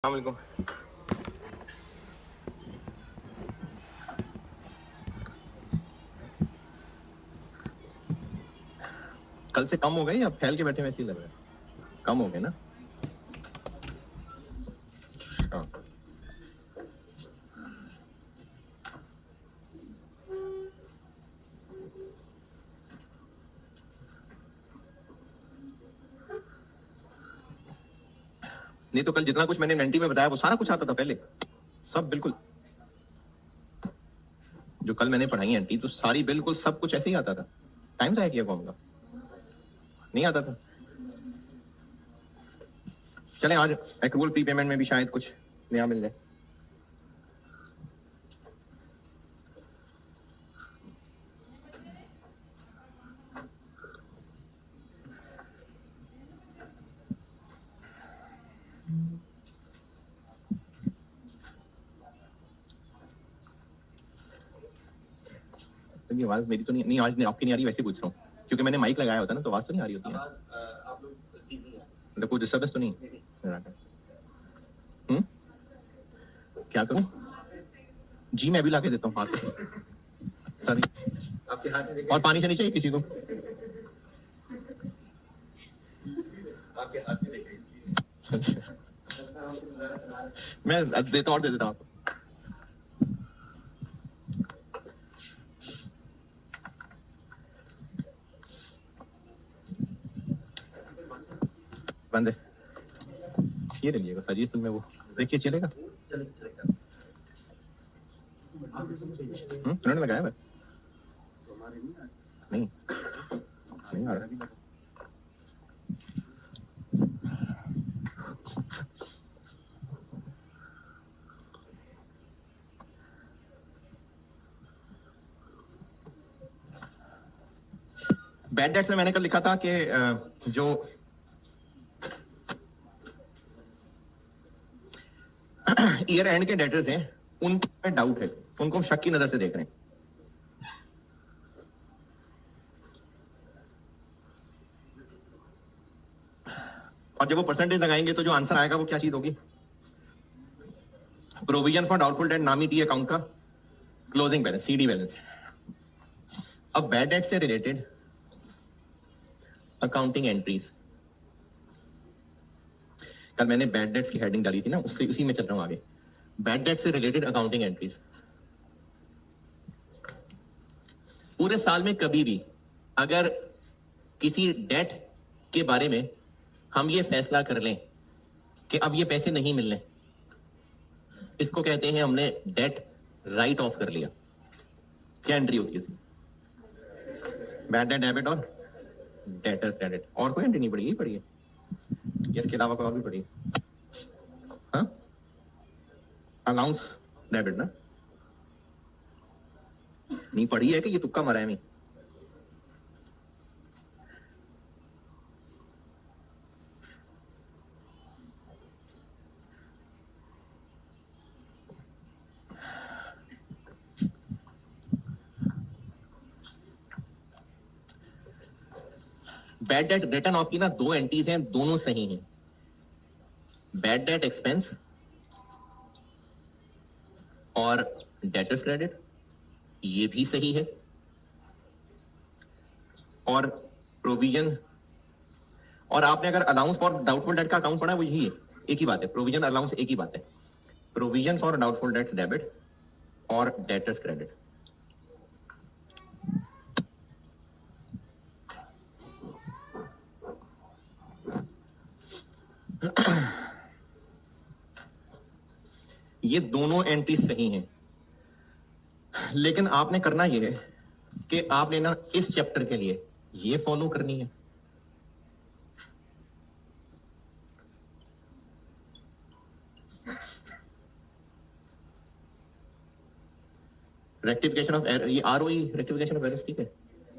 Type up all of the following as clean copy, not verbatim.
वालेकुम। कल से कम हो गए या फैल के बैठे वैसे ही लग रहा है? कम हो गए ना? हाँ। नहीं तो कल जितना कुछ मैंने नंटी में बताया वो सारा कुछ आता था पहले, सब बिल्कुल। जो कल मैंने पढ़ाई एंटी तो सारी बिल्कुल सब कुछ ऐसे ही आता था। टाइम था किया कौन का नहीं आता था। चले आज एक्रूवल प्री पेमेंट में भी शायद कुछ नया मिल जाए। आवाज मेरी तो नहीं आज आपकी नहीं आ रही, वैसे पूछ रहा हूँ क्योंकि मैंने माइक लगाया होता ना तो आवाज तो नहीं आ रही होती है। आप लोग ठीक नहीं है। कोई डिस्टर्बेंस तो नहीं? क्या करूं? जी मैं भी ला के देता हूँ हाथ सॉरी आपके हाथ में और पानी से नहीं चाहिए किसी को? आपके हाथ में देखिए। मैं देता और दे देता हूँ आपको। बंद है ये ले लीजिएगा सर में वो देखिए चलेगा। चलेगा। उन्होंने लगाया है नहीं नहीं आ रहा। बैड डेट्स में मैंने कल लिखा था कि जो ईयर एंड के डेटर्स हैं उन पे डाउट है, उनको हम शक की नजर से देख रहे हैं। और जब वो परसेंटेज लगाएंगे तो जो आंसर आएगा वो क्या चीज होगी? प्रोविजन फॉर डाउटफुल डेट नामी टी अकाउंट का क्लोजिंग बैलेंस सीडी बैलेंस। अब बैड डेट से रिलेटेड अकाउंटिंग एंट्रीज कल मैंने बैड डेट्स की हेडिंग डाली थी ना, उससे उसी में चल रहा हूं आगे। बैड डेट से रिलेटेड अकाउंटिंग एंट्रीज पूरे साल में कभी भी अगर किसी डेट के बारे में हम ये फैसला कर लें कि अब ये पैसे नहीं मिलने, इसको कहते हैं हमने डेट राइट ऑफ कर लिया। क्या एंट्री होती है इसकी? बैड डेट डेबिट और डेटर क्रेडिट। और कोई एंट्री नहीं पड़ी, यही पड़ी है, इसके अलावा कोई और भी पड़ी? हाँ अलाउंस डेबिट ना नहीं पड़ी है कि ये तुक्का मरा है? नहीं बैड डेट रिटर्न ऑफ की ना दो एंट्रीज हैं, दोनों सही हैं। बैड डेट एक्सपेंस और डेटर्स क्रेडिट ये भी सही है, और प्रोविजन और आपने अगर अलाउंस फॉर डाउटफुल डेट का अकाउंट पढ़ा है वो यही है, एक ही बात है। प्रोविजन अलाउंस एक ही बात है। Provision for doubtful debts debit और डेटर्स क्रेडिट। ये दोनों एंट्री सही हैं, लेकिन आपने करना यह है कि आपने ना इस चैप्टर के लिए ये फॉलो करनी है। रेक्टिफिकेशन ऑफ एरर, ये आरओई रेक्टिफिकेशन ऑफ एरर्स, ठीक है,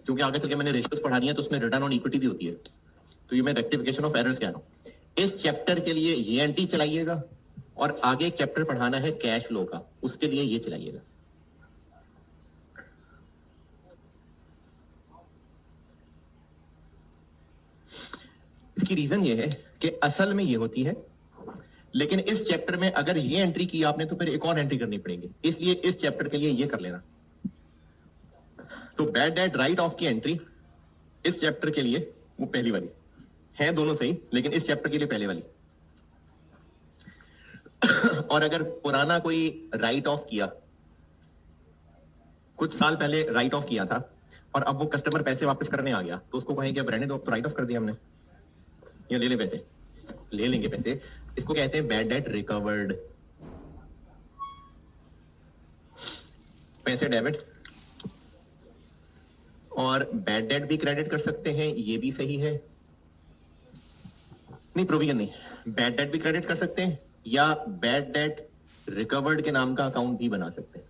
क्योंकि आगे चल के मैंने रेशियोज पढ़ानी है तो उसमें रिटर्न ऑन इक्विटी भी होती है, तो ये मैं रेक्टिफिकेशन ऑफ एरर्स कह रहा हूं। इस चैप्टर के लिए ये एंट्री चलाइएगा और आगे एक चैप्टर पढ़ाना है कैश फ्लो का, उसके लिए ये चलाइएगा। इसकी रीजन ये है कि असल में ये होती है लेकिन इस चैप्टर में अगर ये एंट्री की आपने तो फिर एक और एंट्री करनी पड़ेगी, इसलिए इस चैप्टर के लिए ये कर लेना। तो बैड डेट राइट ऑफ की एंट्री इस चैप्टर के लिए वो पहली वाली है, दोनों सही, लेकिन इस चैप्टर के लिए पहले वाली। और अगर पुराना कोई राइट ऑफ किया, कुछ साल पहले राइट ऑफ किया था और अब वो कस्टमर पैसे वापस करने आ गया, तो उसको कहेंगे अब रहने दो, अब तो राइट ऑफ कर दिया हमने, या ले ले पैसे, ले लेंगे पैसे। इसको कहते हैं बैड डेट रिकवर्ड। पैसे डेबिट और बैड डेट भी क्रेडिट कर सकते हैं, ये भी सही है। नहीं, प्रोविजन नहीं, बैड डेट भी क्रेडिट कर सकते हैं या बैड डेट रिकवर्ड के नाम का अकाउंट भी बना सकते हैं।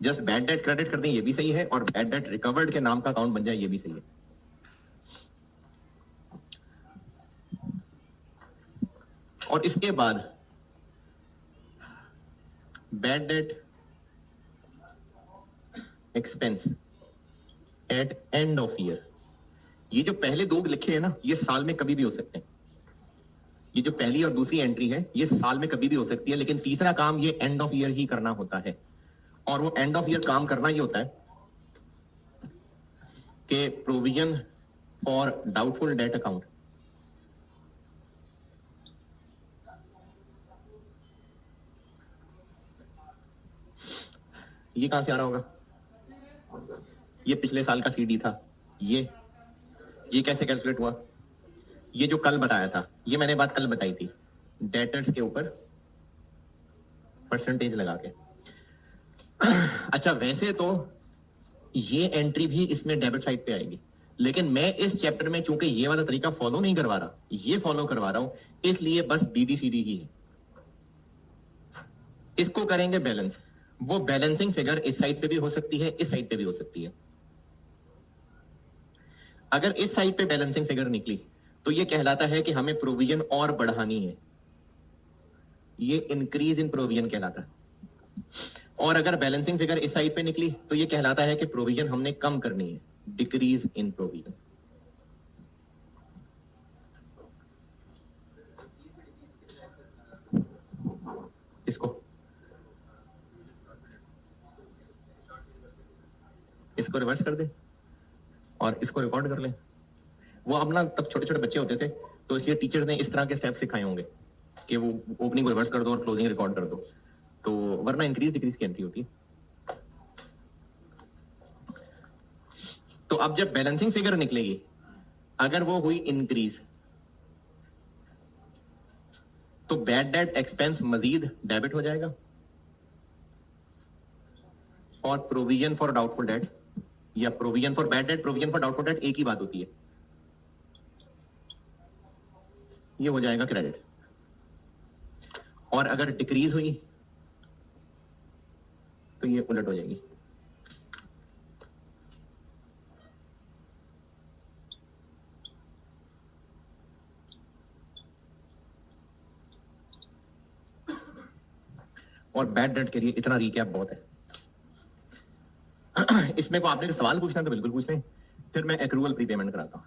जस्ट बैड डेट क्रेडिट कर दें, ये भी सही है, और बैड डेट रिकवर्ड के नाम का अकाउंट बन जाए, ये भी सही है। और इसके बाद bad debt expense eight end of year. ये जो पहले दो लिखे हैं ना, ये साल में कभी भी हो सकते हैं। ये जो पहली और दूसरी एंट्री है, ये साल में कभी भी हो सकती है, लेकिन तीसरा काम ये एंड ऑफ ईयर ही करना होता है। और वो एंड ऑफ ईयर काम करना ये होता है कि provision for doubtful debt account, ये कहां से आ रहा होगा? ये पिछले साल का सीडी था। ये कैसे कैलकुलेट हुआ? ये जो कल बताया था, ये मैंने बात कल बताई थी, डेटर्स के ऊपर परसेंटेज लगा के। अच्छा, वैसे तो ये एंट्री भी इसमें डेबिट साइड पे आएगी, लेकिन मैं इस चैप्टर में चूंकि ये वाला तरीका फॉलो नहीं करवा रहा, ये फॉलो करवा रहा हूं, इसलिए बस बीडीसीडी ही है। इसको करेंगे बैलेंस। वो बैलेंसिंग फिगर इस साइड पे भी हो सकती है, इस साइड पे भी हो सकती है। अगर इस साइड पे बैलेंसिंग फिगर निकली तो ये कहलाता है कि हमें प्रोविजन और बढ़ानी है, ये इंक्रीज इन प्रोविजन कहलाता है। और अगर बैलेंसिंग फिगर इस साइड पे निकली तो ये कहलाता है कि प्रोविजन हमने कम करनी है, डिक्रीज इन प्रोविजन। इसको रिवर्स कर दे और इसको रिकॉर्ड कर ले। वो अपना तब छोटे छोटे बच्चे होते थे, तो इसलिए टीचर्स ने इस तरह के स्टेप सिखाए होंगे कि वो ओपनिंग को रिवर्स कर दो और क्लोजिंग रिकॉर्ड कर दो, तो वरना इंक्रीज डिक्रीज की एंट्री होती है। तो अब जब बैलेंसिंग फिगर निकलेगी, अगर वो हुई इंक्रीज, तो बैड डेट एक्सपेंस मजीद डेबिट हो जाएगा और प्रोविजन फॉर डाउटफुल डेट या provision for bad debt, provision for doubtful debt एक ही बात होती है, ये हो जाएगा क्रेडिट। और अगर डिक्रीज हुई तो ये उलट हो जाएगी। और बैड डेट के लिए इतना रिकैप बहुत है। इसमें को आपने सवाल पूछना तो बिल्कुल पूछ लें, फिर मैं एक्रूअल प्रीपेमेंट कराता हूं।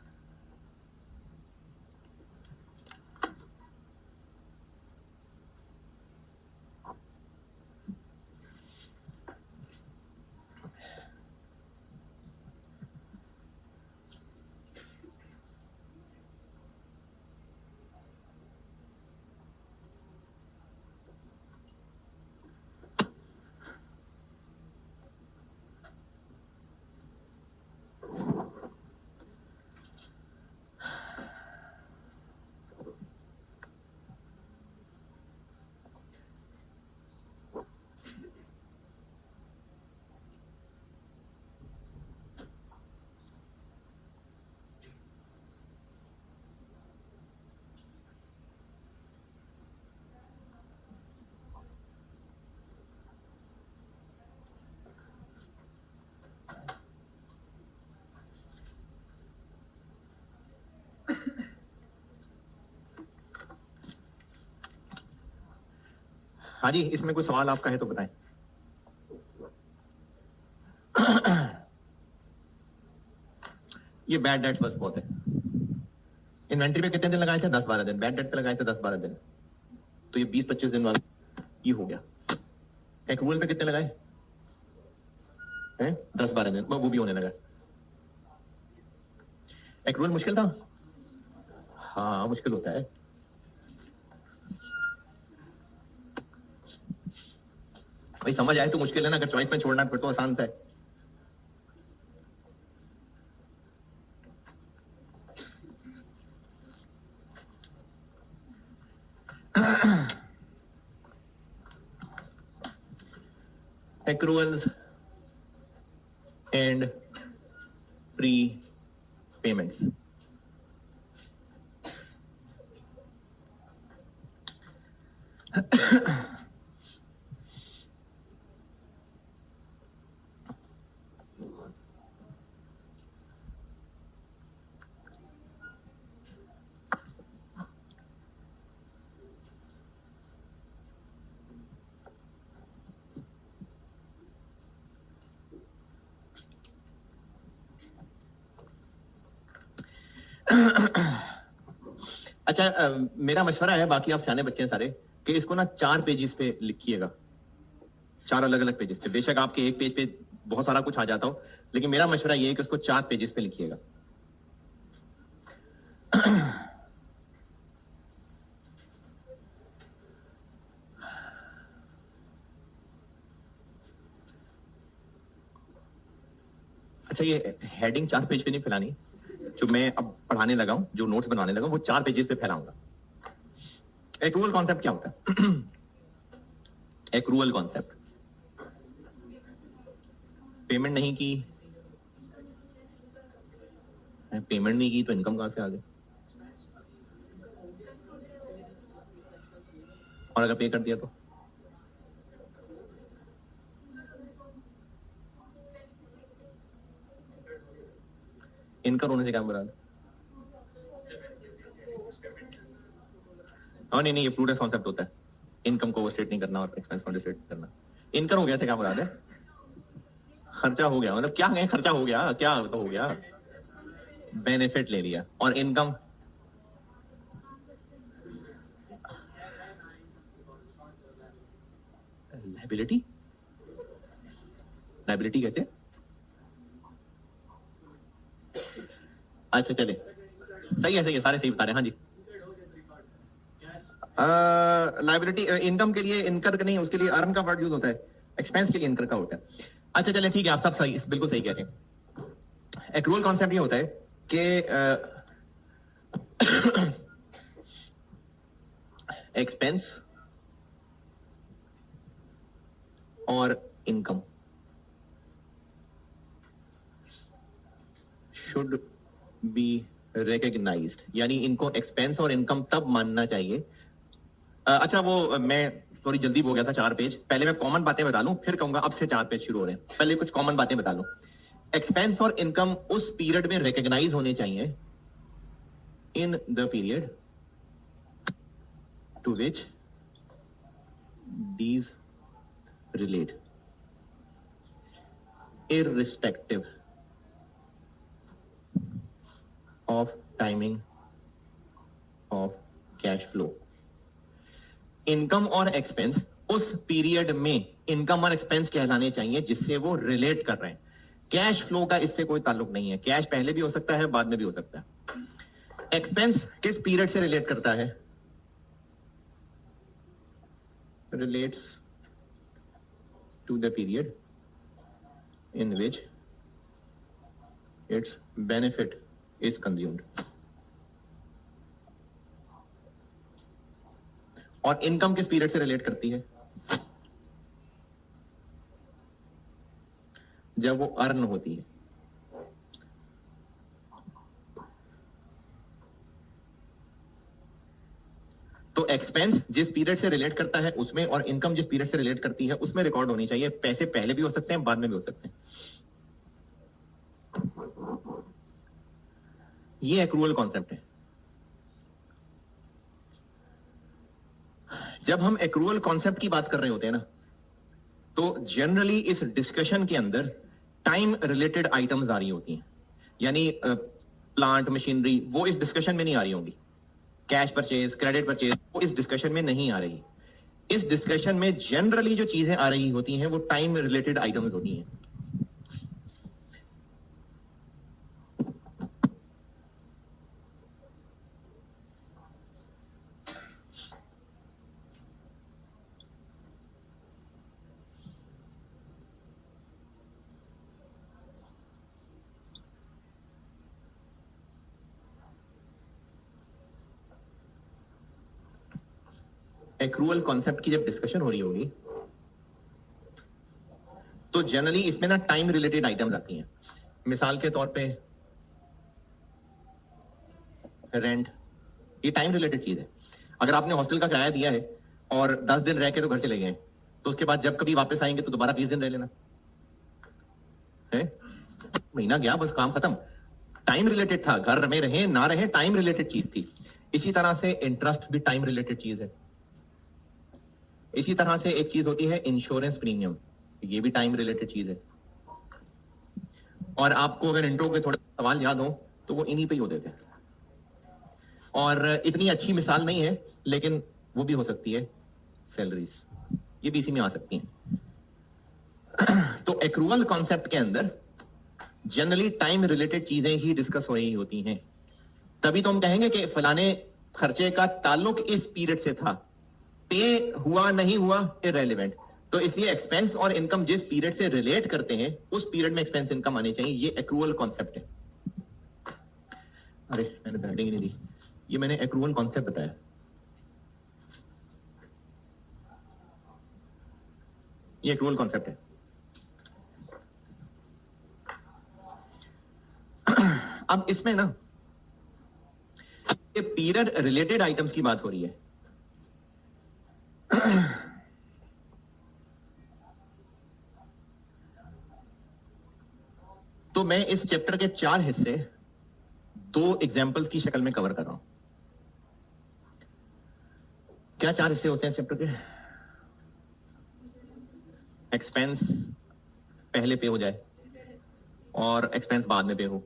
हाँ जी, इसमें कोई सवाल आपका है तो बताएं। ये बैड डेट्स बस बहुत है। इन्वेंट्री पे कितने दिन लगाए थे? 10-12 दिन। बैड डेट पे लगाए थे 10-12 दिन। तो ये 20-25 दिन बाद ये हो गया। एक्रूअल पे कितने लगाए हैं? 10-12 दिन, वो भी होने लगा। एक्रूअल मुश्किल था? हाँ मुश्किल होता है। भाई समझ आए तो मुश्किल है ना, अगर चॉइस में छोड़ना है फिर तो आसान सा है। Accruals and prepayments. अच्छा मेरा मशवरा है, बाकी आप सियाने बच्चे हैं सारे, कि इसको ना 4 पेजेस पे लिखिएगा, 4 अलग अलग पेजेस पे। बेशक आपके एक पेज पे बहुत सारा कुछ आ जाता हो, लेकिन मेरा मशवरा ये है कि उसको 4 पेजेस पे लिखिएगा। अच्छा ये हेडिंग 4 पेज पे नहीं फैलानी, जो मैं अब पढ़ाने लगा हूं, जो नोट्स बनाने लगा हूं, वो 4 पेजेस पे फैलाऊंगा। एक्रूअल कॉन्सेप्ट क्या होता है? एक्रूअल कॉन्सेप्ट, पेमेंट नहीं की, पेमेंट नहीं की तो इनकम कहां से आ गई? और अगर पे कर दिया तो? इनकम होने से क्या मुराद? हाँ नहीं ये प्रूडेंस कॉन्सेप्ट होता है, इनकम को स्टेट नहीं करना और एक्सपेंस को स्टेट करना। इनकम हो गया से क्या मुराद है? खर्चा हो गया, मतलब क्या है? खर्चा हो गया, क्या तो हो गया? बेनिफिट ले लिया। और इनकम लायबिलिटी, लायबिलिटी कैसे? अच्छा चले, सही है, सारे सही बता रहे हैं। हाँ जी, लायबिलिटी इनकम के लिए इनकर का नहीं, उसके लिए अर्न का वर्ड यूज होता है, एक्सपेंस के लिए इनकर का होता है। अच्छा चले ठीक है, आप सब सही, बिल्कुल सही कह रहे हैं। एक्रूअल कॉन्सेप्ट ये होता है कि एक्सपेंस और इनकम शुड बी रिकॉग्नाइज्ड, यानी इनको एक्सपेंस और इनकम तब मानना चाहिए। अच्छा वो मैं सॉरी जल्दी हो गया था, 4 पेज पहले मैं कॉमन बातें बता लूं, फिर कहूंगा अब से 4 पेज शुरू हो रहे हैं। पहले कुछ कॉमन बातें बता लूं। एक्सपेंस और इनकम उस पीरियड में रिकॉग्नाइज होने चाहिए, in the period to which these relate, irrespective of timing of cash flow। Income और एक्सपेंस उस पीरियड में इनकम और एक्सपेंस कहलाने चाहिए जिससे वो रिलेट कर रहे हैं। कैश फ्लो का इससे कोई ताल्लुक नहीं है, कैश पहले भी हो सकता है, बाद में भी हो सकता है। एक्सपेंस किस पीरियड से रिलेट करता है? Relates to the period in which its benefit is consumed। और इनकम किस पीरियड से रिलेट करती है? जब वो अर्न होती है। तो एक्सपेंस जिस पीरियड से रिलेट करता है उसमें, और इनकम जिस पीरियड से रिलेट करती है उसमें रिकॉर्ड होनी चाहिए। पैसे पहले भी हो सकते हैं, बाद में भी हो सकते हैं। ये एक्रूअल कॉन्सेप्ट है। जब हम एक्रूअल कॉन्सेप्ट की बात कर रहे होते हैं ना, तो जनरली इस डिस्कशन के अंदर टाइम रिलेटेड आइटम्स आ रही होती हैं, यानी प्लांट मशीनरी वो इस डिस्कशन में नहीं आ रही होंगी। कैश परचेज, क्रेडिट परचेज, वो इस डिस्कशन में नहीं आ रही। इस डिस्कशन में जनरली जो चीजें आ रही होती हैं वो टाइम रिलेटेड आइटम्स होती हैं। एक्रूअल कॉन्सेप्ट की जब डिस्कशन हो रही होगी तो जनरली इसमें ना टाइम रिलेटेड आइटम्स आती हैं। मिसाल के तौर पे रेंट, ये टाइम रिलेटेड चीज है। अगर आपने हॉस्टल का किराया दिया है और 10 दिन रह के तो घर चले गए, तो उसके बाद जब कभी वापस आएंगे तो दोबारा 20 दिन रह लेना है। महीना गया, बस काम खत्म। टाइम रिलेटेड था, घर में रहे ना रहे टाइम रिलेटेड चीज थी। इसी तरह से इंटरेस्ट भी टाइम रिलेटेड चीज है। इसी तरह से एक चीज होती है इंश्योरेंस प्रीमियम, ये भी टाइम रिलेटेड चीज है। और आपको अगर इंट्रो के थोड़े सवाल याद हो तो वो इन्हीं पे ही होते थे। और इतनी अच्छी मिसाल नहीं है लेकिन वो भी हो सकती है सैलरीज, ये भी इसी में आ सकती हैं। तो एक्रूअल कॉन्सेप्ट के अंदर जनरली टाइम रिलेटेड चीजें ही डिस्कस हो रही होती हैं। तभी तो हम कहेंगे कि फलाने खर्चे का ताल्लुक इस पीरियड से था, पे हुआ नहीं हुआ इररेलेवेंट। तो इसलिए एक्सपेंस और इनकम जिस पीरियड से रिलेट करते हैं उस पीरियड में एक्सपेंस इनकम आनी चाहिए। ये एक्रूअल कॉन्सेप्ट है। अरे मैंने हेडिंग नहीं दी, ये मैंने एक्रूअल कॉन्सेप्ट बताया। ये एक्रूअल कॉन्सेप्ट है। अब इसमें ना ये पीरियड रिलेटेड आइटम्स की बात हो रही है। तो मैं इस चैप्टर के 4 हिस्से 2 एग्जाम्पल्स की शक्ल में कवर कर रहा हूं। क्या 4 हिस्से होते हैं इस चैप्टर के? एक्सपेंस पहले पे हो जाए और एक्सपेंस बाद में पे हो,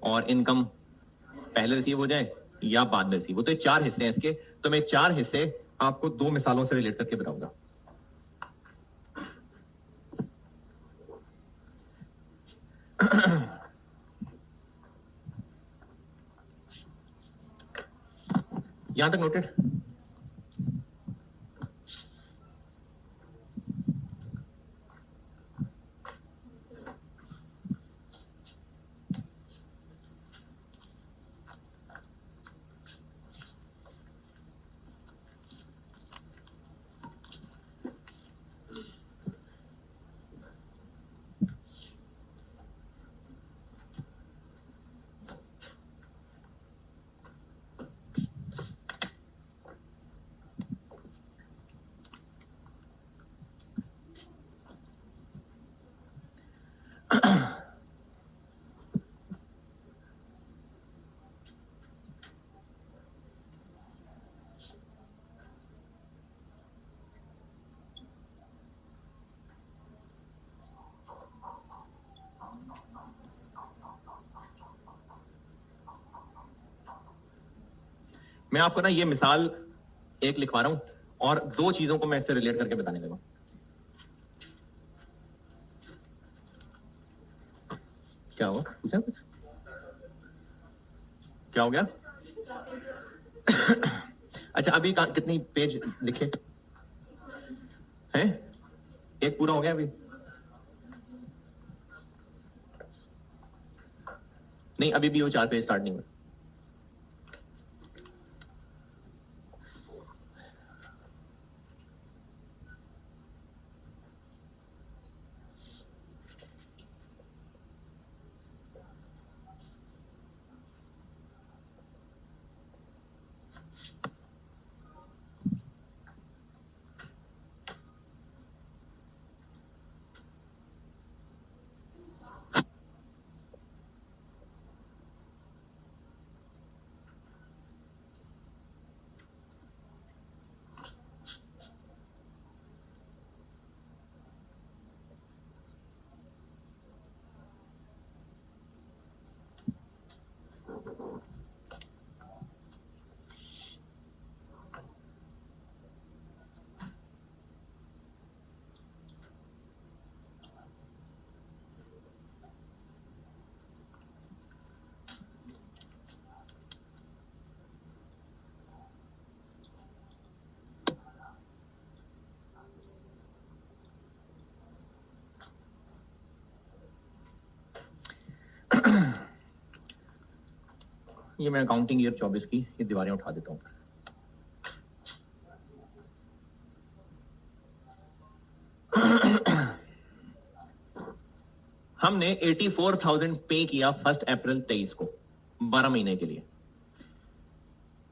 और इनकम पहले रिसीव हो जाए या बाद में रिसीव हो। तो ये 4 हिस्से हैं इसके। तो मैं 4 हिस्से आपको 2 मिसालों से रिलेट करके बताऊंगा। यहां तक नोटेड? मैं आपको ना ये मिसाल एक लिखवा रहा हूं और 2 चीजों को मैं इससे रिलेट करके बताने लगा। क्या हुआ? पूछा कुछ? क्या हो गया? अच्छा, अभी कितनी पेज लिखे हैं? एक पूरा हो गया अभी? नहीं, अभी भी वो 4 पेज स्टार्ट नहीं हुआ। ये मैं अकाउंटिंग ईयर 24 की ये दीवारें उठा देता हूँ। हमने 84,000 पे किया 1 अप्रैल 23 को 12 महीने के लिए,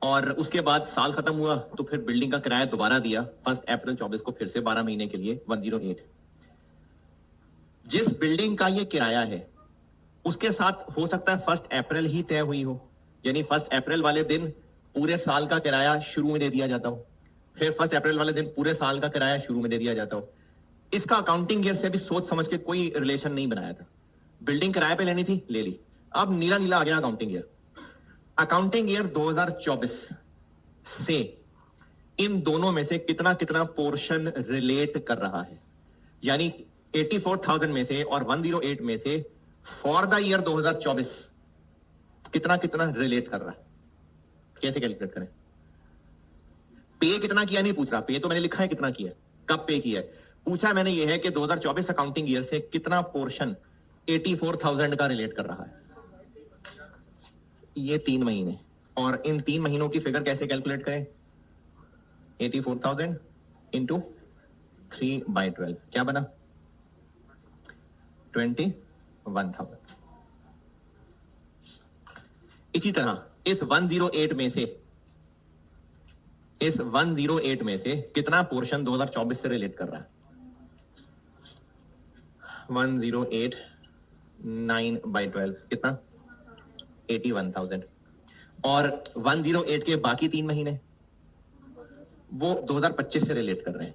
और उसके बाद साल खत्म हुआ तो फिर बिल्डिंग का किराया दोबारा दिया 1 अप्रैल 24 को फिर से 12 महीने के लिए 108। जिस बिल्डिंग का ये किराया है उसके साथ हो सकता है 1 अप्रैल ही तय हुई हो, यानी 1 अप्रैल वाले दिन पूरे साल का किराया शुरू में दे दिया जाता हो, फिर 1 अप्रैल वाले दिन पूरे साल का किराया शुरू में दे दिया जाता हो। इसका अकाउंटिंग ईयर से भी सोच समझ के कोई रिलेशन नहीं बनाया था। बिल्डिंग किराए पे लेनी थी, ले ली। अब नीला नीला आ गया अकाउंटिंग ईयर। अकाउंटिंग ईयर 2024 से इन दोनों में से कितना कितना पोर्शन रिलेट कर रहा है, यानी 84,000 में से और 108 में से फॉर द ईयर 2024 कितना कितना रिलेट कर रहा है। कैसे कैलकुलेट करें? पे कितना किया नहीं पूछ रहा, पे तो मैंने लिखा है कितना किया, कब पे किया है। पूछा मैंने ये है कि 2024 अकाउंटिंग ईयर से कितना पोर्शन 84,000 का रिलेट कर रहा है। ये 3 महीने, और इन 3 महीनों की फिगर कैसे कैलकुलेट करें? 84,000 इंटू 3/12 क्या बना? 21,000। इसी तरह इस 108 में से कितना पोर्शन 2024 से रिलेट कर रहा है? 108 9/12 कितना? 81,000। और 108 के बाकी 3 महीने वो 2025 से रिलेट कर रहे हैं।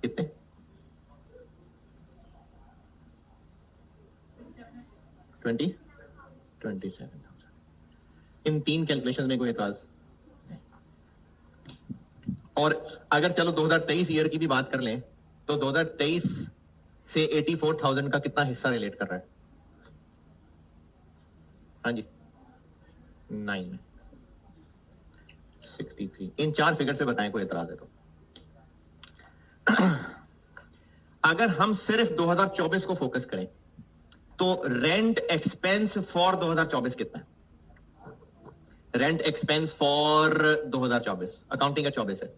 कितने? 27,000। इन 3 कैलकुलेशन में कोई एतराज नहीं। और अगर चलो 2023 ईयर की भी बात कर लें तो 2023 से 84,000 का कितना हिस्सा रिलेट कर रहा है? हाँ जी 9 63। इन 4 फिगर से बताएं कोई एतराज है तो। अगर हम सिर्फ 2024 को फोकस करें तो रेंट एक्सपेंस फॉर 2024 कितना है? रेंट एक्सपेंस फॉर 2024 अकाउंटिंग का 24 है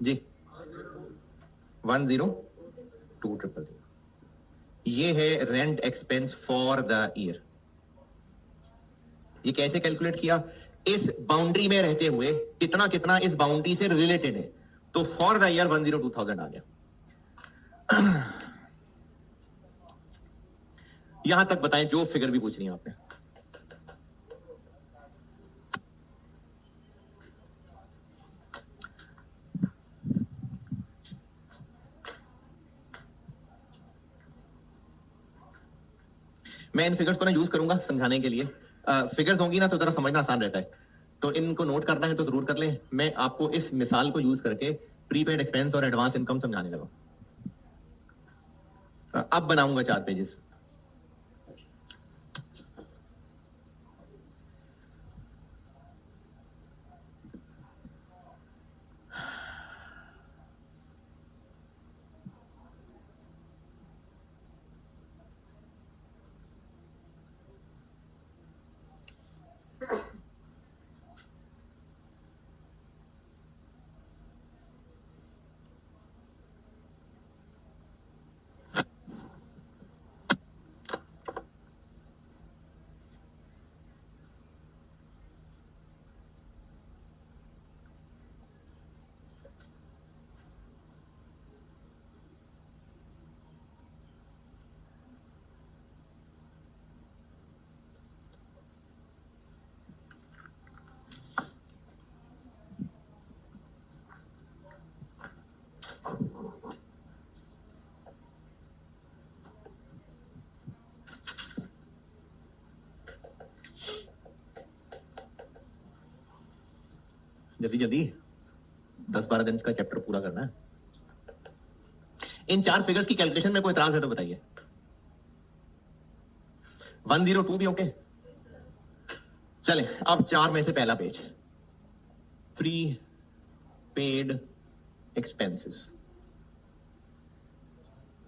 जी 102,000। ये है rent expense for the year. ये कैसे कैलकुलेट किया? इस बाउंड्री में रहते हुए कितना कितना इस बाउंड्री से रिलेटेड है, तो फॉर द ईयर 102,000 आ गया। यहां तक बताएं जो फिगर भी पूछ रही है आपने। मैं इन फिगर्स को ना यूज करूंगा समझाने के लिए। फिगर्स होंगी ना तो जरा समझना आसान रहता है, तो इनको नोट करना है तो जरूर कर लें। मैं आपको इस मिसाल को यूज करके प्रीपेड एक्सपेंस और एडवांस इनकम समझाने लगा। अब बनाऊंगा 4 पेजेस। जल्दी जल्दी 10-12 दिन का चैप्टर पूरा करना है। इन 4 फिगर्स की कैलकुलेशन में कोई इतराज है तो बताइए। 102 भी ओके? चले अब 4 में से पहला page, pre paid expenses.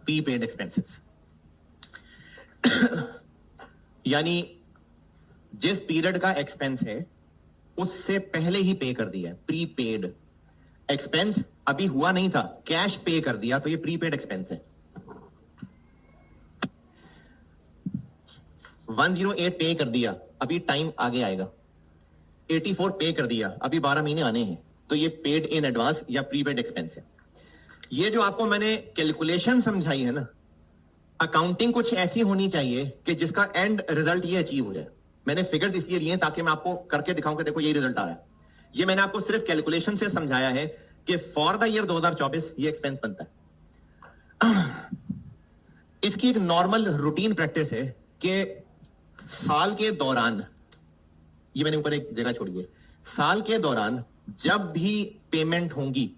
Pre paid expenses यानी जिस पीरियड का एक्सपेंस है उससे पहले ही पे कर दिया है, प्रीपेड एक्सपेंस अभी हुआ नहीं था, कैश पे कर दिया, तो ये प्रीपेड एक्सपेंस है। 108 पे कर दिया, अभी टाइम आगे आएगा। 84 पे कर दिया, अभी 12 महीने आने हैं, तो ये पेड इन एडवांस या प्रीपेड एक्सपेंस है। ये जो आपको मैंने कैलकुलेशन समझाई है ना, अकाउंटिंग कुछ ऐसी होनी चाहिए कि जिसका एंड रिजल्ट ये अचीव हो जाए। मैंने फिगर्स इसलिए लिए ताकि मैं आपको करके दिखाऊं कि देखो यही रिजल्ट आ रहा है। ये मैंने आपको सिर्फ कैलकुलेशन से समझाया है कि फॉर द ईयर 2024 ये एक्सपेंस बनता है। इसकी एक नॉर्मल रूटीन प्रैक्टिस है कि साल के दौरान, ये मैंने ऊपर एक जगह छोड़ी है, साल के दौरान जब भी पेमेंट होंगी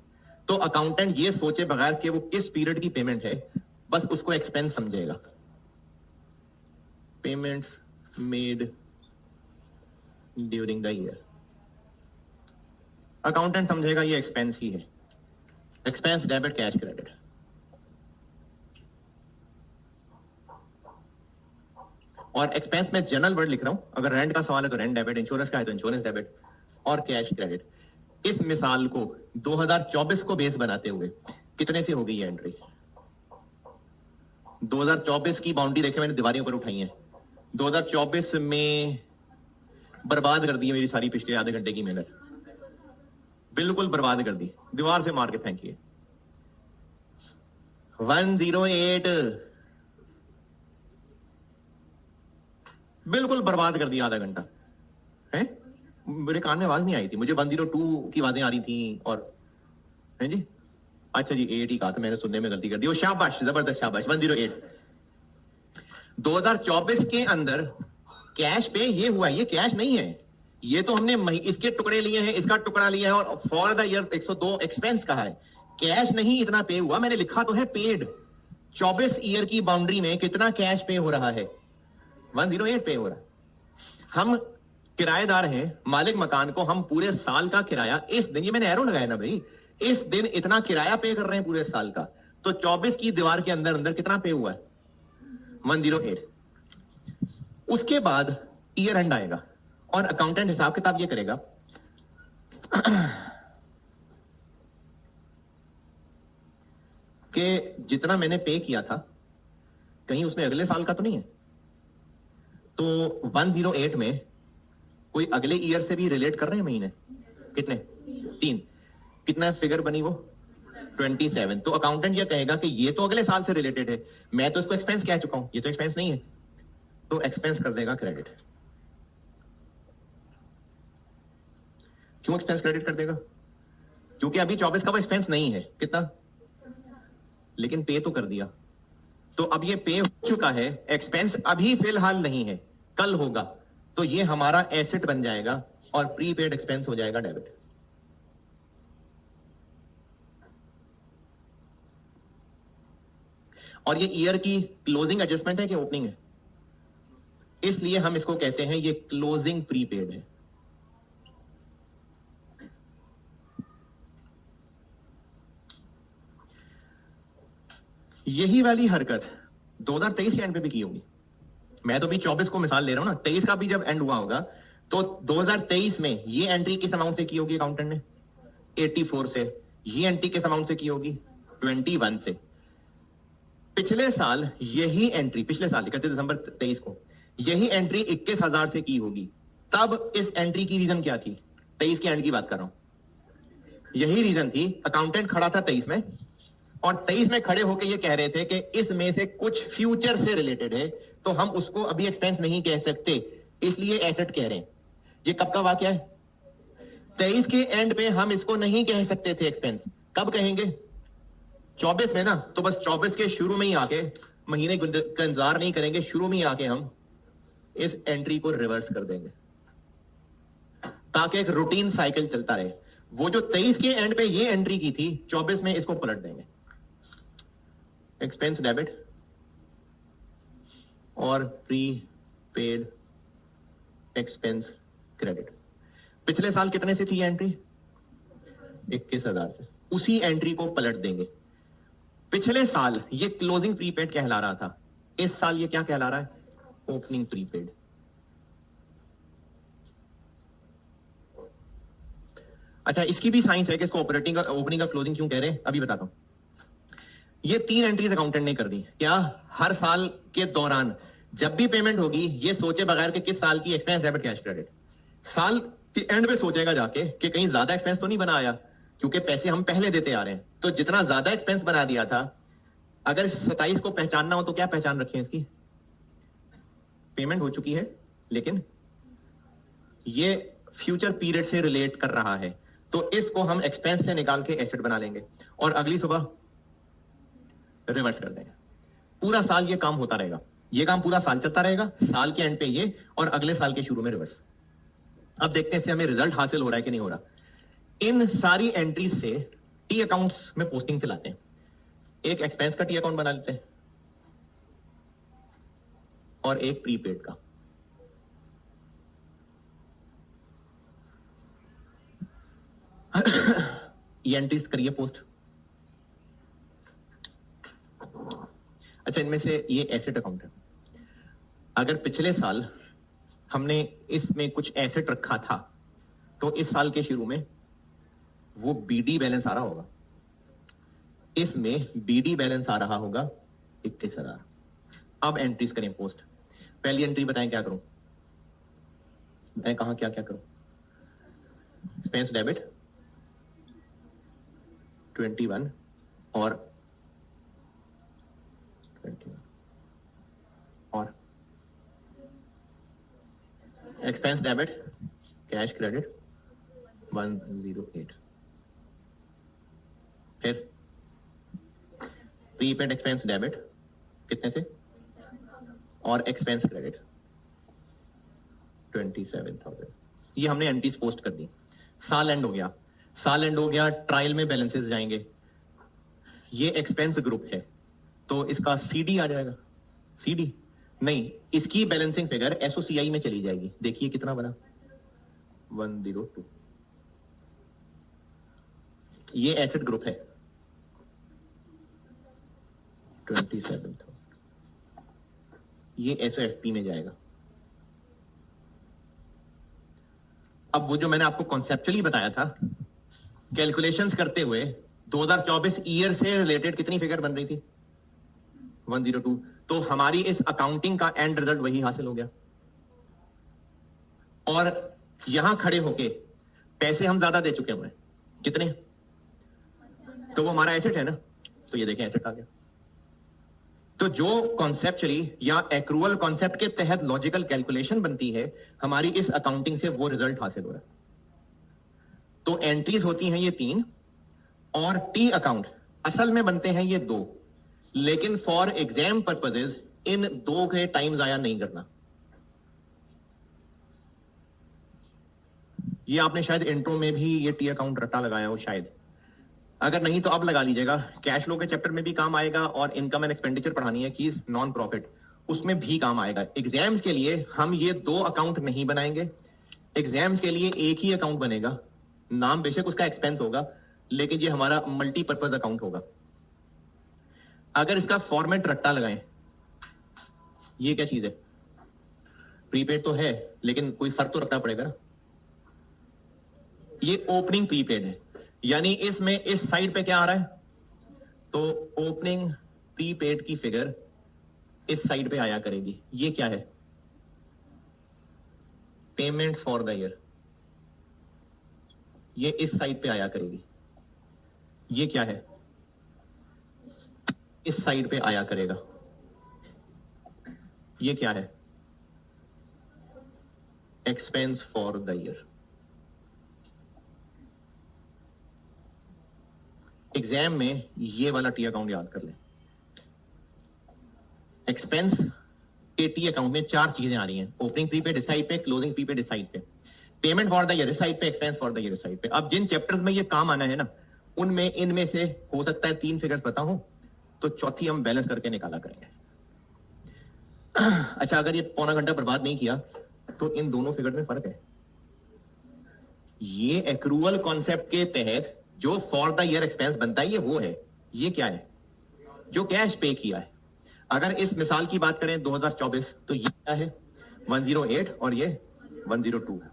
तो अकाउंटेंट ये सोचे बगैर कि वो किस पीरियड की पेमेंट है, बस उसको एक्सपेंस समझेगा। Payments made during the year, accountant समझेगा ये एक्सपेंस ही है। Expense debit cash credit. और एक्सपेंस में जनरल वर्ड लिख रहा हूं, अगर रेंट का सवाल है तो रेंट डेबिट, इंश्योरेंस का है तो इंश्योरेंस डेबिट, और कैश क्रेडिट। इस मिसाल को 2024 को बेस बनाते हुए कितने से हो गई है एंट्री? 2024 की बाउंड्री देखे मैंने दीवारें ऊपर उठाई हैं। 2024 में बर्बाद कर दी है मेरी सारी पिछले आधे घंटे की मेहनत, बिल्कुल बर्बाद कर दी, दीवार से मार के फेंकी है। 108 बिल्कुल बर्बाद कर दिया आधा घंटा है। मेरे कान में आवाज नहीं आई थी, मुझे 102 की आवाजें आ रही थी। और है जी, अच्छा जी 8 ही कहा था मैंने, सुनने में गलती कर दी। वो शाबाश, जबरदस्त शाबाश। 108 2024 के अंदर कैश पे ये हुआ, ये कैश नहीं है, ये तो हमने इसके टुकड़े लिए हैं, इसका टुकड़ा लिया है और फॉर द ईयर 102 एक्सपेंस कहा है, कैश नहीं इतना पे हुआ। मैंने लिखा तो है पेड। 24 ईयर की बाउंड्री में कितना कैश पे हो रहा है? 108 पे हो रहा है। हम किराएदार हैं, मालिक मकान को हम पूरे साल का किराया इस दिन, ये मैंने एरो लगाया ना भाई, इस दिन इतना किराया पे कर रहे हैं पूरे साल का, तो 24 की दीवार के अंदर अंदर कितना पे हुआ है? 108। उसके बाद ईयर एंड आएगा और अकाउंटेंट हिसाब किताब ये करेगा कि जितना मैंने पे किया था कहीं उसमें अगले साल का तो नहीं है। तो 108 में कोई अगले ईयर से भी रिलेट कर रहे हैं महीने? कितने? 3। कितना फिगर बनी वो? 27। तो अकाउंटेंट ये कहेगा कि ये तो अगले साल से रिलेटेड है, मैं तो इसको एक्सपेंस कह चुका हूं, ये तो एक्सपेंस नहीं है, तो एक्सपेंस कर देगा क्रेडिट। क्यों एक्सपेंस क्रेडिट कर देगा? क्योंकि अभी 24 का वो एक्सपेंस नहीं है। कितना? लेकिन पे तो कर दिया, तो अब ये पे हो चुका है, एक्सपेंस अभी फिलहाल नहीं है, कल होगा, तो ये हमारा एसेट बन जाएगा और प्रीपेड एक्सपेंस हो जाएगा डेबिट। और ये ईयर की क्लोजिंग एडजस्टमेंट है कि ओपनिंग है? इसलिए हम इसको कहते हैं ये क्लोजिंग प्रीपेड है। यही वाली हरकत 2023 के एंड पे भी की होगी। मैं तो भी 24 को मिसाल ले रहा हूं ना, 23 का भी जब एंड हुआ होगा तो 2023 में ये एंट्री किस अमाउंट से की होगी अकाउंटेंट ने? 84 से। ये एंट्री किस अमाउंट से की होगी? 21 से। पिछले साल यही एंट्री, पिछले साल 31 दिसंबर 23 को यही एंट्री 21,000 से की होगी। तब इस एंट्री की रीजन क्या थी? 23 के एंड की बात कर रहा हूं। यही रीजन थी, अकाउंटेंट खड़ा था 23 में और 23 में खड़े होकर ये कह रहे थे कि इसमें से कुछ फ्यूचर से रिलेटेड है, तो हम उसको अभी एक्सपेंस नहीं कह सकते, इसलिए एसेट कह रहे हैं। ये कब का वाकया है? 23 के एंड पे हम इसको नहीं कह सकते थे एक्सपेंस, कब कहेंगे? 24 में ना, तो बस 24 के शुरू में ही आके, महीने का इंतजार नहीं करेंगे, शुरू में ही आके हम इस एंट्री को रिवर्स कर देंगे ताकि एक रूटीन साइकिल चलता रहे। वो जो 23 के एंड पे ये एंट्री की थी, 24 में इसको पलट देंगे। एक्सपेंस डेबिट और प्री पेड एक्सपेंस क्रेडिट। पिछले साल कितने से थी ये एंट्री? 21,000 से। उसी एंट्री को पलट देंगे। पिछले साल ये क्लोजिंग प्रीपेड कहला रहा था, इस साल ये क्या कहला रहा है? Opening prepaid. अच्छा, इसकी भी साइंस है कि इसको ऑपरेटिंग का ओपनिंग का क्लोजिंग क्यों कह रहे हैं, अभी बताता हूं। ये 3 एंट्रीज अकाउंटेंट ने कर दी। क्या? हर साल के दौरान जब भी पेमेंट होगी, ये सोचे बगैर कि किस साल की एक्सपेंस डेबिट कैश क्रेडिट, साल के एंड में सोचेगा जाके कि कहीं ज्यादा एक्सपेंस तो नहीं बना आया, क्योंकि पैसे हम पहले देते आ रहे हैं। तो जितना ज्यादा एक्सपेंस बना दिया था, अगर 27 को पहचानना हो तो क्या पहचान रखें इसकी? पेमेंट हो चुकी है लेकिन ये फ्यूचर पीरियड से रिलेट कर रहा है, तो इसको हम एक्सपेंस से निकाल के एसेट बना लेंगे और अगली सुबह रिवर्स कर देंगे। पूरा साल ये काम होता रहेगा, ये काम पूरा साल चलता रहेगा, साल के एंड पे ये और अगले साल के शुरू में रिवर्स। अब देखते हैं इससे हमें रिजल्ट हासिल हो रहा है कि नहीं हो रहा। इन सारी एंट्रीज से टी अकाउंट्स में पोस्टिंग चलाते हैं। एक एक्सपेंस का टी अकाउंट बना लेते हैं और एक प्रीपेड का। ये एंट्रीज करिए पोस्ट। अच्छा, इनमें से ये एसेट अकाउंट है। अगर पिछले साल हमने इसमें कुछ एसेट रखा था तो इस साल के शुरू में वो बीडी बैलेंस आ रहा होगा, इसमें बीडी बैलेंस आ रहा होगा 21,000। अब एंट्रीज करें पोस्ट। पहली एंट्री बताएं क्या करूं, बताएं कहां क्या क्या करूं। एक्सपेंस डेबिट 21 और 21 और एक्सपेंस डेबिट कैश क्रेडिट 108। फिर प्रीपेड एक्सपेंस डेबिट कितने से और एक्सपेंस क्रेडिट 27,000। ये हमने एंट्रीज पोस्ट कर दी। साल एंड हो गया, साल एंड हो गया, ट्रायल में बैलेंसेस जाएंगे। ये एक्सपेंस ग्रुप है तो इसका सीडी आ जाएगा। सीडी नहीं, इसकी बैलेंसिंग फिगर एसओसीआई में चली जाएगी। देखिए कितना बना 102। ये एसेट ग्रुप है 27,000। ये एसओएफपी में जाएगा। अब वो जो मैंने आपको कॉन्सेप्चुअली बताया था, कैलकुलेशंस करते हुए 2024 ईयर से रिलेटेड कितनी फिगर बन रही थी 102, तो हमारी इस अकाउंटिंग का एंड रिजल्ट वही हासिल हो गया। और यहां खड़े होके पैसे हम ज्यादा दे चुके हुए हैं, कितने? तो वो हमारा एसेट है ना, तो ये देखें एसेट आ गया। तो जो कॉन्सेप्चुअली या एक्रूअल कॉन्सेप्ट के तहत लॉजिकल कैलकुलेशन बनती है हमारी इस अकाउंटिंग से, वो रिजल्ट हासिल हो रहा है। तो एंट्रीज होती हैं ये 3 और टी अकाउंट असल में बनते हैं ये 2, लेकिन फॉर एग्जाम पर्पसेस इन 2 के टाइम जाया नहीं करना। ये आपने शायद इंट्रो में भी ये टी अकाउंट रट्टा लगाया हो शायद, अगर नहीं तो अब लगा लीजिएगा। कैश फ्लो के चैप्टर में भी काम आएगा और इनकम एंड एक्सपेंडिचर पढ़ानी है चीज नॉन प्रॉफिट, उसमें भी काम आएगा। एग्जाम्स के लिए हम ये 2 अकाउंट नहीं बनाएंगे, एग्जाम्स के लिए एक ही अकाउंट बनेगा। नाम बेशक उसका एक्सपेंस होगा लेकिन ये हमारा मल्टीपर्पज अकाउंट होगा। अगर इसका फॉर्मेट रट्टा लगाएं, ये क्या चीज है? प्रीपेड तो है लेकिन कोई फर्क तो रखना पड़ेगा ना। ये ओपनिंग प्रीपेड है, यानी इसमें इस साइड पे क्या आ रहा है, तो ओपनिंग प्रीपेड की फिगर इस साइड पे आया करेगी। ये क्या है? पेमेंट्स फॉर द ईयर, ये इस साइड पे आया करेगी। ये क्या है? इस साइड पे आया करेगा। ये क्या है? Expense for the year. Exam में ये वाला टी अकाउंट याद कर लें। एक्सपेंस के टी अकाउंट में 4 चीजें आ रही हैं, ओपनिंग प्रीपेड इस साइड पे, क्लोजिंग प्रीपेड इस साइड पे, पेमेंट फॉर द ईयर इस साइड पे, एक्सपेंस फॉर द ईयर इस साइड पे। अब जिन चैप्टर्स में ये काम आना है ना, उनमें इनमें से हो सकता है 3 फिगर्स पता हो तो चौथी हम बैलेंस करके निकाला करेंगे। अच्छा, अगर ये पौना घंटा बर्बाद नहीं किया तो इन दोनों फिगर में फर्क है। ये एक्रूअल कॉन्सेप्ट के तहत जो फॉर द ईयर एक्सपेंस बनता है ये वो है। ये क्या है? जो कैश पे किया है। अगर इस मिसाल की बात करें 2024, तो ये क्या है 108 और ये 102 है।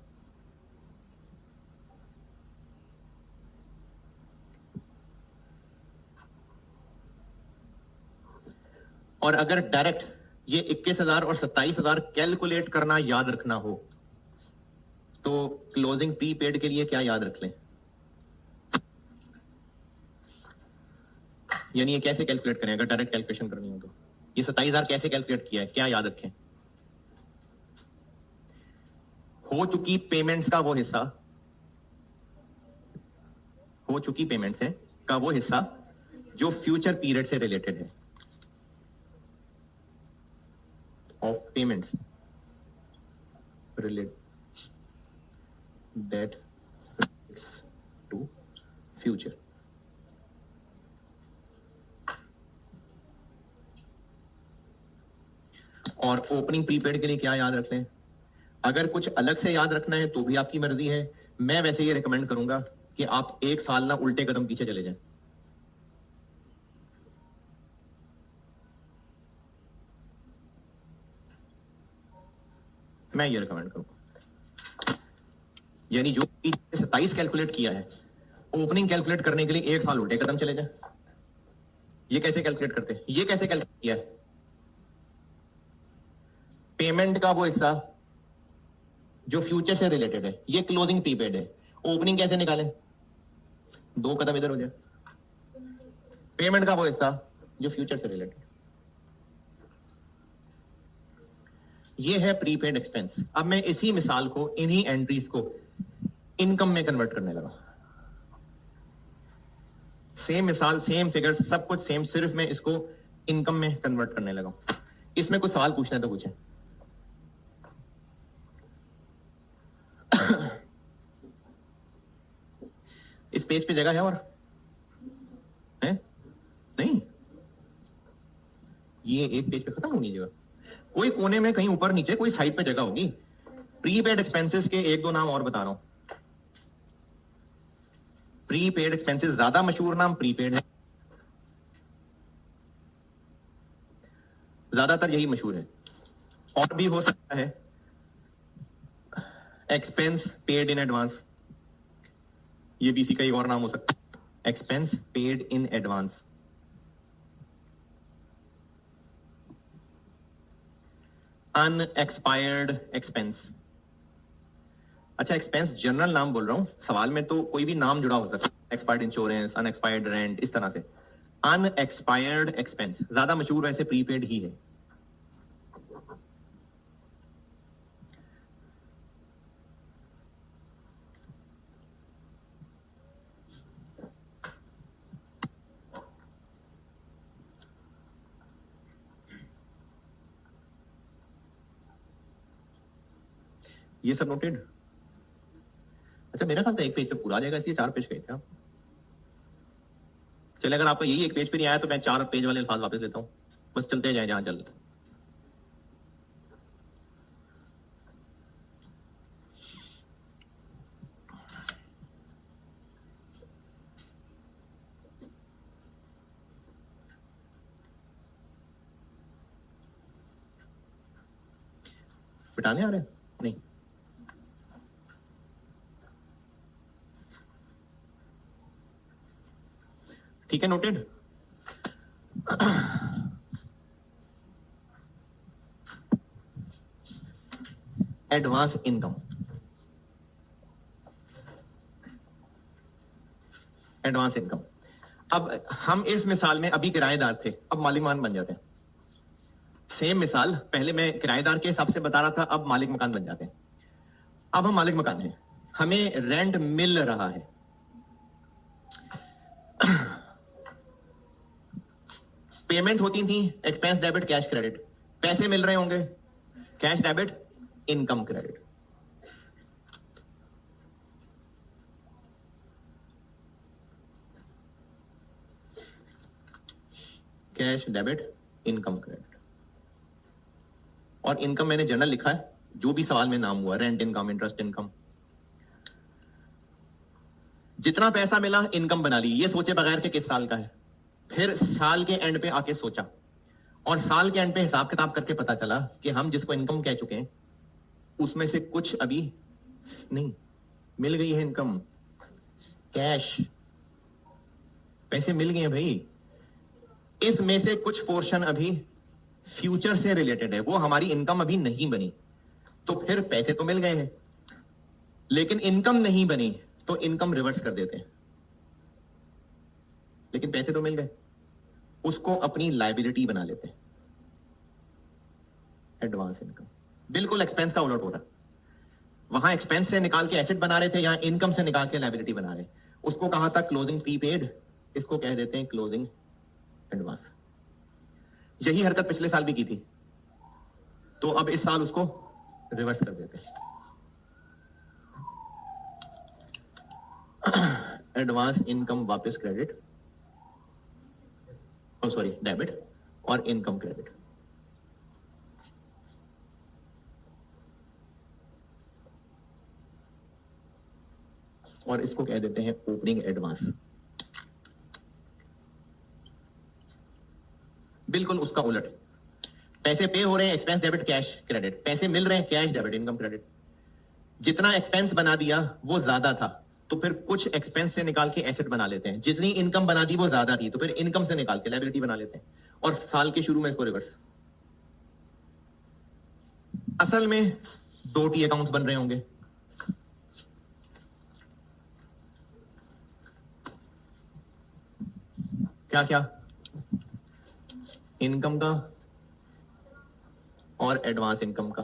और अगर डायरेक्ट ये 21,000 और 27,000 कैलकुलेट करना याद रखना हो तो क्लोजिंग प्रीपेड के लिए क्या याद रख लें, यानी ये कैसे कैलकुलेट करें अगर डायरेक्ट कैलकुलेशन करनी हो तो ये 27,000 कैसे कैलकुलेट किया है, क्या याद रखें। हो चुकी पेमेंट्स का वो हिस्सा, हो चुकी पेमेंट्स है का वो हिस्सा जो फ्यूचर पीरियड से रिलेटेड है, of payments related that relates to future। और ओपनिंग प्रीपेड के लिए क्या याद रख लें, अगर कुछ अलग से याद रखना है तो भी आपकी मर्जी है। मैं वैसे ये रिकमेंड करूंगा कि आप एक साल ना उल्टे कदम पीछे चले जाएं। मैं ये रिकमेंड करूंगा, यानी जो 27 कैलकुलेट किया है ओपनिंग कैलकुलेट करने के लिए एक साल उल्टे कदम चले जाए। ये कैसे कैलकुलेट करते हैं, ये कैसे कैलकुलेट किया है, पेमेंट का वो हिस्सा जो फ्यूचर से रिलेटेड है, ये क्लोजिंग प्रीपेड है। ओपनिंग कैसे निकालें, 2 कदम इधर हो जाए, पेमेंट का वो हिस्सा जो फ्यूचर से रिलेटेड, ये है प्रीपेड एक्सपेंस। अब मैं इसी मिसाल को, इन्हीं एंट्रीज को इनकम में कन्वर्ट करने लगा। सेम मिसाल, सेम फिगर, सब कुछ सेम, सिर्फ मैं इसको इनकम में कन्वर्ट करने लगा। इसमें कुछ सवाल पूछना है तो पूछें। इस पेज पे जगह है और है नहीं, ये एक पेज पे खत्म होगी जगह, कोई कोने में कहीं ऊपर नीचे कोई साइड पे जगह होगी। प्रीपेड एक्सपेंसेस के 1-2 नाम और बता रहा हूं। प्रीपेड एक्सपेंसेस ज्यादा मशहूर नाम प्रीपेड है, ज्यादातर यही मशहूर है। और भी हो सकता है एक्सपेंस पेड इन एडवांस, ये भी इसी का एक और नाम हो सकता है, expense paid in advance. Unexpired expense, अच्छा एक्सपेंस जनरल नाम बोल रहा हूं, सवाल में तो कोई भी नाम जुड़ा हो सकता है, एक्सपायर्ड इंश्योरेंस, अनएक्सपायर्ड रेंट, इस तरह से। अनएक्सपायर्ड एक्सपेंस ज्यादा मशहूर वैसे प्रीपेड ही है। ये सब नोटेड। अच्छा मेरा ख्याल था एक पेज पे पूरा आ जाएगा, इसलिए 4 पेज गए थे आप। चले अगर आपका यही एक पेज पे नहीं आया तो मैं 4 पेज वाले अल्फाज वापस लेता हूं, बस चलते जाए जहां चल। बिटाने आ रहे हैं नहीं, ठीक है noted. Advance income, advance income. अब हम इस मिसाल में अभी किराएदार थे, अब मालिक मकान बन जाते हैं। सेम मिसाल, पहले मैं किराएदार के हिसाब से बता रहा था, अब मालिक मकान बन जाते हैं। अब हम मालिक मकान हैं, हमें रेंट मिल रहा है। पेमेंट होती थी एक्सपेंस डेबिट कैश क्रेडिट, पैसे मिल रहे होंगे cash debit income credit. Cash debit income credit. और इनकम मैंने जनरल लिखा है, जो भी सवाल में नाम हुआ, रेंट इनकम, इंटरेस्ट इनकम। जितना पैसा मिला इनकम बना ली, ये सोचे बगैर के किस साल का है। फिर साल के एंड पे आके सोचा और साल के एंड पे हिसाब किताब करके पता चला कि हम जिसको इनकम कह चुके हैं उसमें से कुछ अभी नहीं मिल गई है इनकम, कैश, पैसे मिल गए हैं भाई। इसमें से कुछ पोर्शन अभी फ्यूचर से रिलेटेड है, वो हमारी इनकम अभी नहीं बनी, तो फिर पैसे तो मिल गए हैं लेकिन इनकम नहीं बनी, तो इनकम रिवर्स कर देते हैं। लेकिन पैसे तो मिल गए, उसको अपनी लायबिलिटी बना लेते हैं, एडवांस इनकम। बिल्कुल एक्सपेंस का उलट हो रहा है। वहां एक्सपेंस से निकाल के एसेट बना रहे थे, यहां इनकम से निकाल के लायबिलिटी बना रहे। उसको कहा था क्लोजिंग प्रीपेड, इसको कह देते हैं क्लोजिंग एडवांस। यही हरकत पिछले साल भी की थी, तो अब इस साल उसको रिवर्स कर देते हैं। एडवांस इनकम वापस क्रेडिट, सॉरी डेबिट, और इनकम क्रेडिट। और इसको कह देते हैं ओपनिंग एडवांस। बिल्कुल उसका उलट, पैसे पे हो रहे हैं, एक्सपेंस डेबिट कैश क्रेडिट, पैसे मिल रहे हैं, कैश डेबिट इनकम क्रेडिट। जितना एक्सपेंस बना दिया वो ज्यादा था, तो फिर कुछ एक्सपेंस से निकाल के एसेट बना लेते हैं। जितनी इनकम बना दी वो ज्यादा थी, तो फिर इनकम से निकाल के लायबिलिटी बना लेते हैं, और साल के शुरू में इसको रिवर्स। असल में दो टी अकाउंट्स बन रहे होंगे, क्या क्या, इनकम का और एडवांस इनकम का।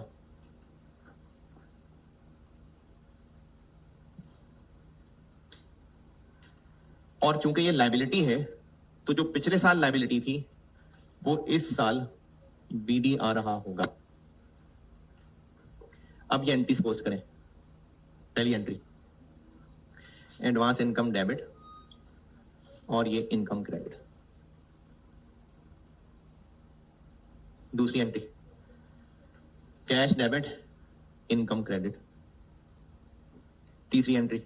और चूंकि ये लायबिलिटी है, तो जो पिछले साल लायबिलिटी थी वो इस साल बीडी आ रहा होगा। अब ये एंट्रीज पोस्ट करें। पहली एंट्री एडवांस इनकम डेबिट और ये इनकम क्रेडिट। दूसरी entry cash debit income credit. तीसरी एंट्री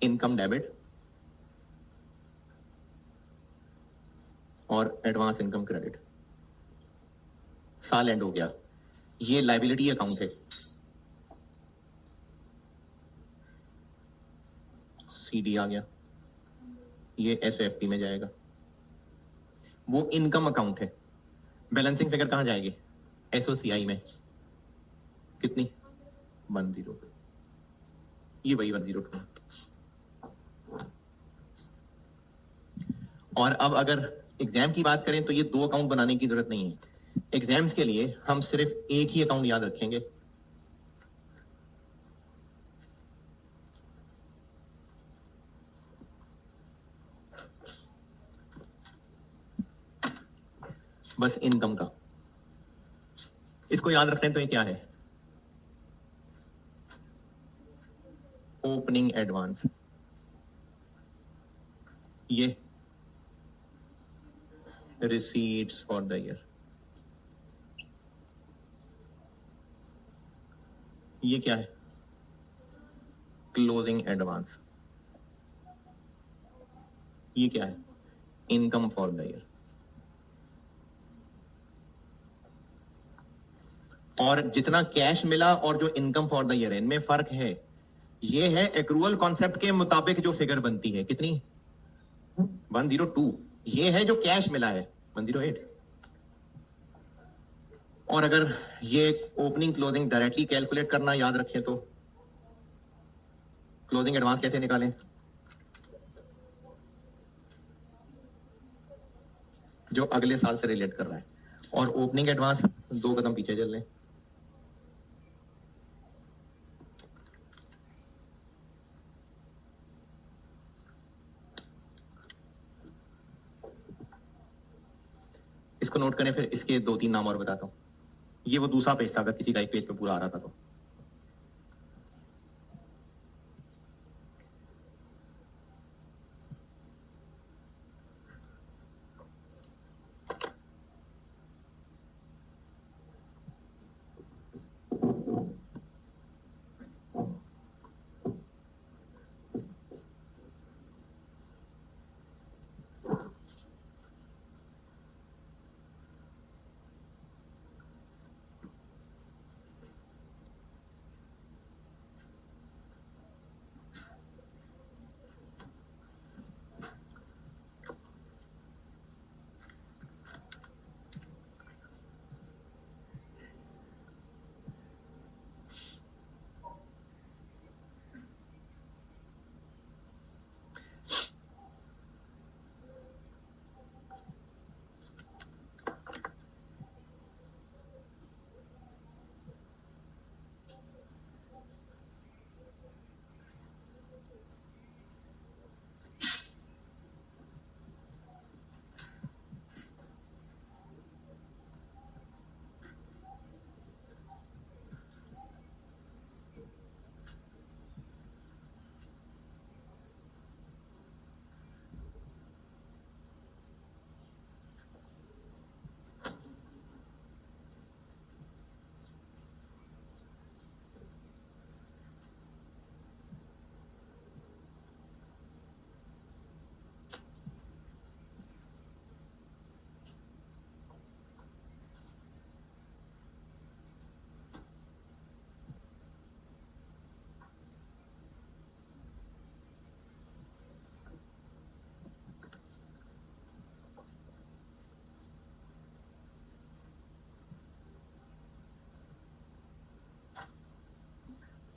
इनकम डेबिट और एडवांस इनकम क्रेडिट। साल एंड हो गया, ये लायबिलिटी अकाउंट है, सीडी आ गया, ये एसओएफपी में जाएगा। वो इनकम अकाउंट है, बैलेंसिंग फिगर कहां जाएगी, एसओसीआई में। कितनी, 102, ये वही 102। और अब अगर एग्जाम की बात करें तो ये दो अकाउंट बनाने की जरूरत नहीं है। एग्जाम्स के लिए हम सिर्फ एक ही अकाउंट याद रखेंगे, बस इनकम का। इसको याद रखते हैं तो ये क्या है, ओपनिंग एडवांस। ये रिसीट्स फॉर द ईयर, ये क्या है, क्लोजिंग एडवांस। ये क्या है, इनकम फॉर द ईयर। और जितना कैश मिला और जो इनकम फॉर द ईयर है, इनमें फर्क है। ये है एक्रूअल कॉन्सेप्ट के मुताबिक जो फिगर बनती है, कितनी, 102। ये है जो कैश मिला है, 108। और अगर ये ओपनिंग क्लोजिंग डायरेक्टली कैलकुलेट करना याद रखें तो क्लोजिंग एडवांस कैसे निकालें, जो अगले साल से रिलेट कर रहा है, और ओपनिंग एडवांस 2 कदम पीछे चल लें। इसको नोट करें, फिर इसके 2-3 नाम और बताता हूं। ये वो दूसरा पेज था, अगर किसी का एक पेज पे पूरा आ रहा था तो।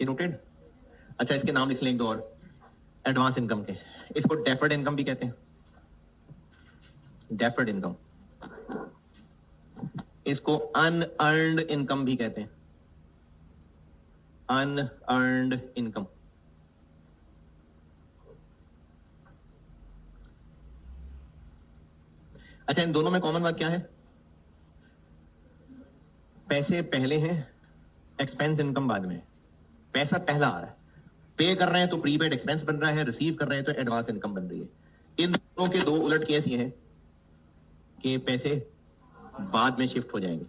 ये नोटेड? अच्छा, इसके नाम लिख लें एक दो और, एडवांस इनकम के। इसको डेफर्ड इनकम भी कहते हैं, डेफर्ड इनकम। इसको अनअर्न्ड इनकम भी कहते हैं, अनअर्न्ड इनकम। अच्छा, इन दोनों में कॉमन बात क्या है? पैसे पहले हैं, एक्सपेंस इनकम बाद में। पैसा पहला आ रहा है, पे कर रहे हैं तो प्रीपेड एक्सपेंस बन रहा है, रिसीव कर रहे हैं तो एडवांस इनकम बन रही है। इन दोनों के दो उलट केस ये हैं कि पैसे बाद में शिफ्ट हो जाएंगे।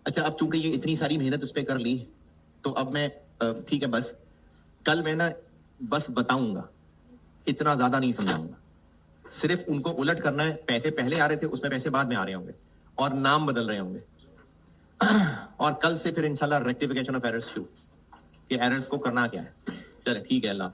अच्छा, अब चूंकि ये इतनी सारी मेहनत उस पर कर ली, तो अब मैं ठीक है, बस कल मैं ना बस बताऊंगा, इतना ज्यादा नहीं समझाऊंगा। सिर्फ उनको उलट करना है, पैसे पहले आ रहे थे उसमें पैसे बाद में आ रहे होंगे और नाम बदल रहे होंगे। और कल से फिर इंशाल्लाह रेक्टिफिकेशन ऑफ एरर्स शुरू, कि एरर्स को करना क्या है। चले ठीक है, अल्लाह।